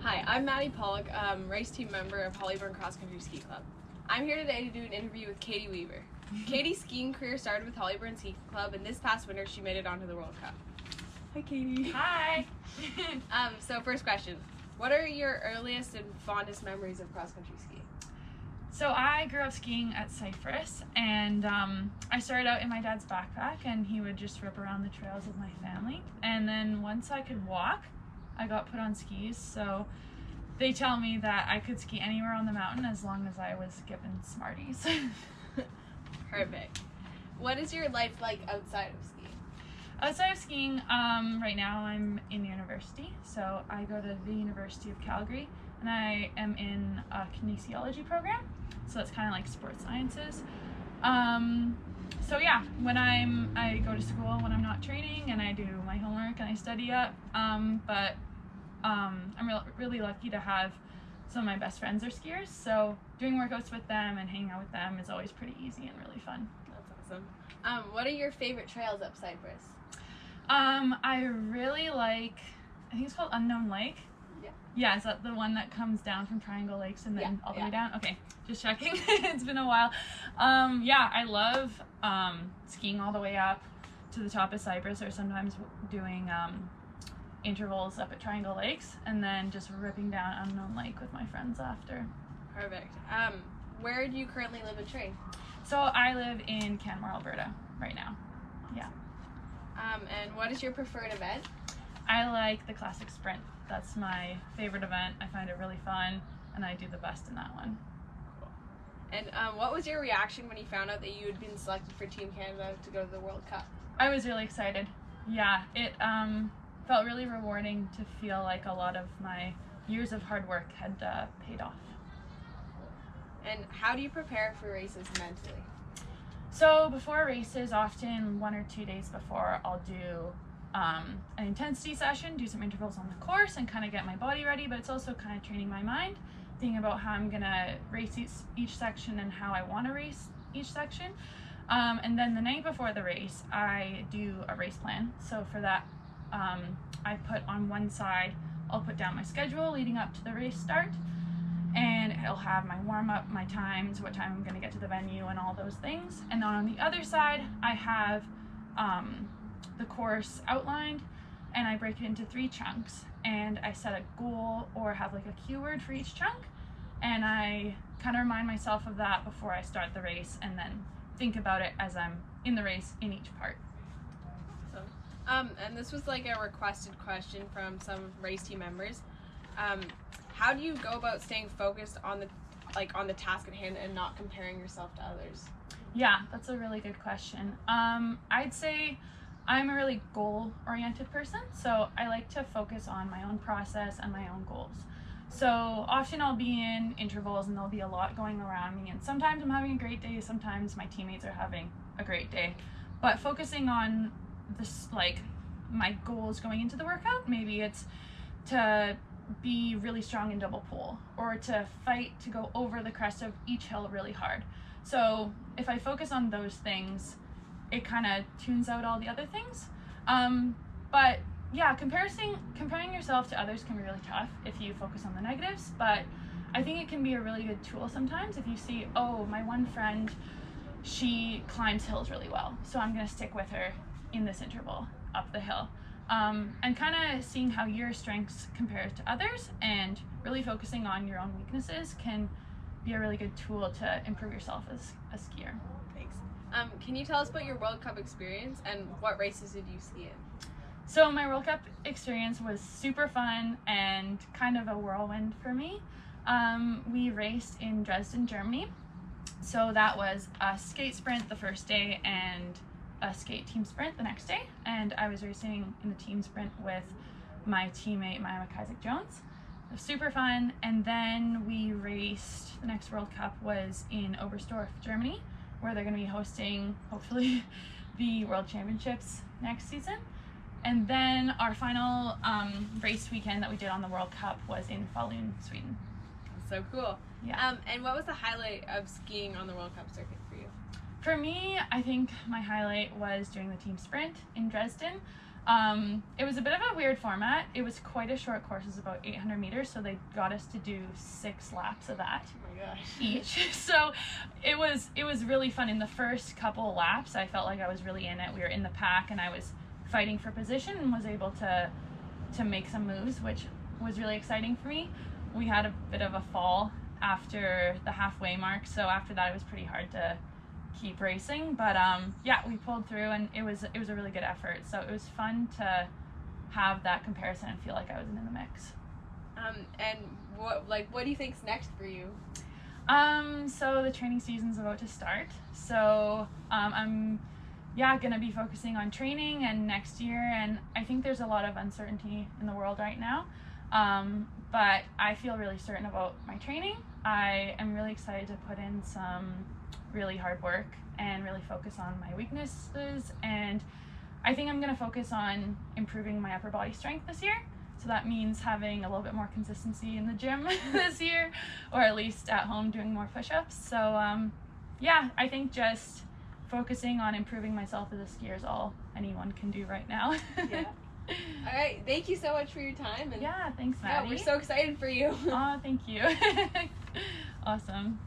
Hi, I'm Maddi, race team member of Hollyburn Cross Country Ski Club. I'm here today to do an interview with Katie Weaver. Katie's skiing career started with Hollyburn Ski Club, and this past winter she made it onto the World Cup. Hi, Katie. Hi. So first question, what are your earliest and fondest memories of cross country skiing? So I grew up skiing at Cypress, and I started out in my dad's backpack, and he would just rip around the trails with my family. And then once I could walk, I got put on skis. So they tell me that I could ski anywhere on the mountain as long as I was given Smarties. Perfect. What is your life like outside of skiing? Outside of skiing, right now I'm in university. So I go to the University of Calgary, and I am in a kinesiology program. So that's kind of like sports sciences. So yeah, when I go to school when I'm not training, and I do my homework and I study up. But I'm really lucky to have some of my best friends are skiers. So doing workouts with them and hanging out with them is always pretty easy and really fun. That's awesome. What are your favorite trails up Cypress? I really like, I think it's called Unknown Lake. Yeah, is that the one that comes down from Triangle Lakes and then all the way down? Okay, just checking. It's been a while. Yeah, I love skiing all the way up to the top of Cypress, or sometimes doing intervals up at Triangle Lakes, and then just ripping down Unknown Lake with my friends after. Perfect. Where do you currently live and train? So I live in Canmore, Alberta right now. Yeah. And what is your preferred event? I like the classic sprint. That's my favorite event. I find it really fun, and I do the best in that one. Cool. And what was your reaction when you found out that you had been selected for Team Canada to go to the World Cup? I was really excited. Yeah, it felt really rewarding to feel like a lot of my years of hard work had paid off. And how do you prepare for races mentally? So before races, often 1 or 2 days before, I'll do an intensity session, do some intervals on the course, and kind of get my body ready. But it's also kind of training my mind, thinking about how I'm gonna race each section and how I want to race each section. And then the night before the race, I do a race plan. So for that, I put on one side, I'll put down my schedule leading up to the race start, and it'll have my warm-up, my times, what time I'm going to get to the venue, and all those things. And then on the other side, I have the course outlined, and I break it into 3 chunks, and I set a goal or have like a keyword for each chunk, and I kind of remind myself of that before I start the race, and then think about it as I'm in the race in each part. And this was like a requested question from some race team members. How do you go about staying focused on the task at hand and not comparing yourself to others? Yeah, that's a really good question. I'd say I'm a really goal-oriented person, so I like to focus on my own process and my own goals. So often I'll be in intervals and there'll be a lot going around me, and sometimes I'm having a great day, sometimes my teammates are having a great day. But focusing on this, like my goals going into the workout, maybe it's to be really strong in double pole, or to fight to go over the crest of each hill really hard. So if I focus on those things, it kind of tunes out all the other things. But yeah, comparing yourself to others can be really tough if you focus on the negatives, but I think it can be a really good tool sometimes if you see, oh, my one friend, she climbs hills really well, so I'm gonna stick with her in this interval up the hill. And kind of seeing how your strengths compare to others and really focusing on your own weaknesses can be a really good tool to improve yourself as a skier. Thanks. Can you tell us about your World Cup experience and what races did you ski in? So my World Cup experience was super fun and kind of a whirlwind for me. We raced in Dresden, Germany. So that was a skate sprint the first day and a skate team sprint the next day, and I was racing in the team sprint with my teammate Maya McIsaac-Jones. It was super fun. And then we raced, the next World Cup was in Oberstdorf, Germany, where they're going to be hosting, hopefully, the World Championships next season. And then our final race weekend that we did on the World Cup was in Falun, Sweden. So cool. Yeah. And what was the highlight of skiing on the World Cup circuit for you? For me, I think my highlight was doing the team sprint in Dresden. It was a bit of a weird format. It was quite a short course. It was about 800 meters, so they got us to do 6 laps of that Oh my gosh. each. So it was really fun. In the first couple of laps, I felt like I was really in it. We were in the pack, and I was fighting for position and was able to make some moves, which was really exciting for me. We had a bit of a fall after the halfway mark, so after that it was pretty hard to keep racing, but yeah, we pulled through, and it was a really good effort. So it was fun to have that comparison and feel like I was in the mix. And what do you think's next for you? So the training season's about to start, so I'm gonna be focusing on training and next year, and I think there's a lot of uncertainty in the world right now, but I feel really certain about my training. I am really excited to put in some really hard work and really focus on my weaknesses, and I think I'm going to focus on improving my upper body strength this year. So that means having a little bit more consistency in the gym this year, or at least at home doing more push-ups. So I think just focusing on improving myself as a skier is all anyone can do right now. Yeah. All right, thank you so much for your time. And yeah, thanks, Maddi. we're so excited for you. Oh, thank you. Awesome.